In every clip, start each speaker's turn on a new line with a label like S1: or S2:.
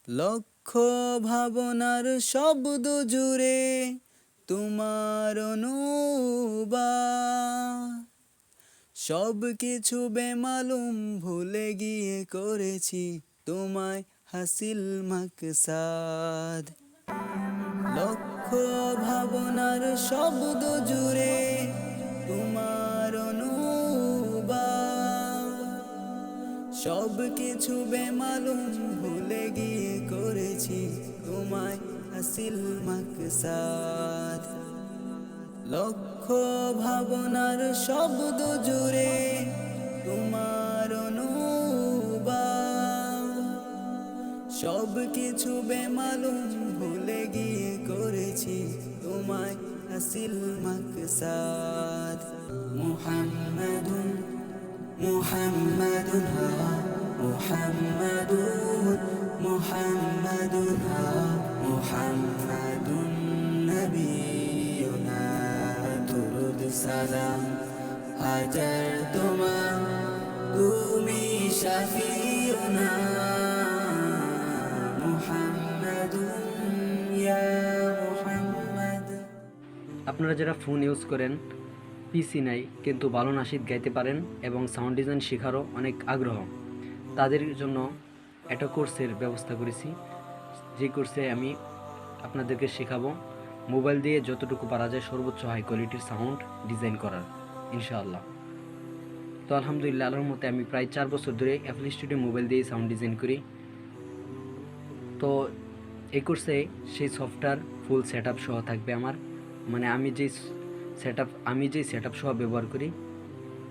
S1: লক্ষ ভাবনার শব্দ জুড়ে তোমার অনুবাদ, সব কিছু বেমালুম ভুলে গিয়ে করেছি তোমায় হাসিল মাকসাদ। লক্ষ ভাবনার শব্দ জুড়ে তোমার অনুবাদ, সব কিছু বেমালুম ভুলে গিয়ে করেছি তোমায় হাসিল মাকসাদ। লক্ষ ভাবনার শব্দ জুড়ে তোমার অনুবাদ, সব কিছু বেমালুম ভুলে গিয়ে করেছি তোমায় হাসিল মাকসাদ। মুহাম্মাদুন মুহাম্মাদুন মুহাম্মাদুন মুহাম্মাদুন মুহাম্মাদুন নবিয়ুনা, দুরুদ সালাম হাজার তোমার, তুমি শাফিউনা মুহাম্মাদুন ইয়া মুহাম্মাদ।
S2: আপনারা যারা ফোন ইউজ করেন, পিসি নাই কিন্তু ভালো নাশিদ গাইতে পারেন এবং সাউন্ড ডিজাইন শেখারও অনেক আগ্রহ, তাদের জন্য একটা কোর্সের ব্যবস্থা করেছি। যে কোর্সে আমি আপনাদেরকে শেখাবো মোবাইল দিয়ে যতটুকু পারা যায় সর্বোচ্চ হাই কোয়ালিটির সাউন্ড ডিজাইন করার, ইনশাআল্লাহ। তো আলহামদুলিল্লাহ, আল্লাহর মতে আমি প্রায় 4 বছর ধরে FL Studio মোবাইল দিয়ে সাউন্ড ডিজাইন করি। তো এই কোর্সে সেই সফটওয়্যার ফুল সেট আপ সহ থাকবে আমার, মানে আমি যেই সেট আপ সহ ব্যবহার করি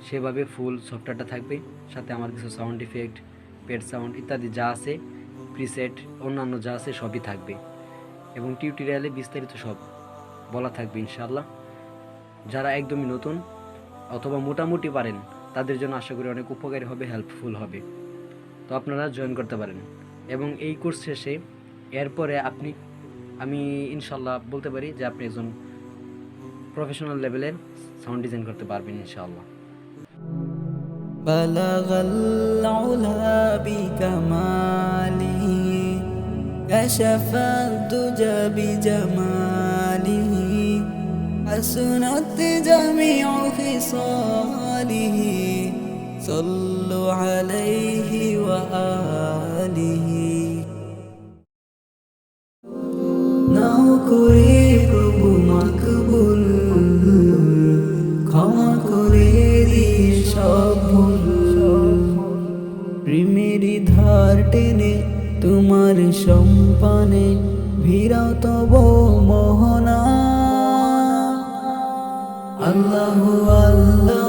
S2: সেভাবে ফুল সফটওয়্যারটা থাকবে। সাথে আমার কিছু সাউন্ড ইফেক্ট, পেড সাউন্ড ইত্যাদি যা আছে, প্রিসেট অন্যান্য যা আছে সবই থাকবে এবং টিউটোরিয়ালে বিস্তারিত সব বলা থাকবে ইনশাআল্লাহ। যারা একদমই নতুন অথবা মোটামুটি পারেন তাদের জন্য আশা করি অনেক উপকারী হবে, হেল্পফুল হবে। তো আপনারা জয়েন করতে পারেন এবং এই কোর্স শেষে এরপরে আমি ইনশাআল্লাহ বলতে পারি যে আপনি একজন প্রফেশনাল লেভেলের সাউন্ড ডিজাইন করতে পারবেন ইনশাআল্লাহ।
S1: বালাগাল উলা বিকামালিহি কাশাফা দুজা বিজামালিহি হাসনাত জামিউ খিসালিহি সাল্লু আলাইহি ওয়া আলিহি। নাও করে প্রভু মাকবুল, ক্ষমা করে দিস সব ভুল, প্রেমেরই ধার টেনে তোমার সম্পানে ভিড়াও তব মোহনা। আল্লাহু আল্লাহ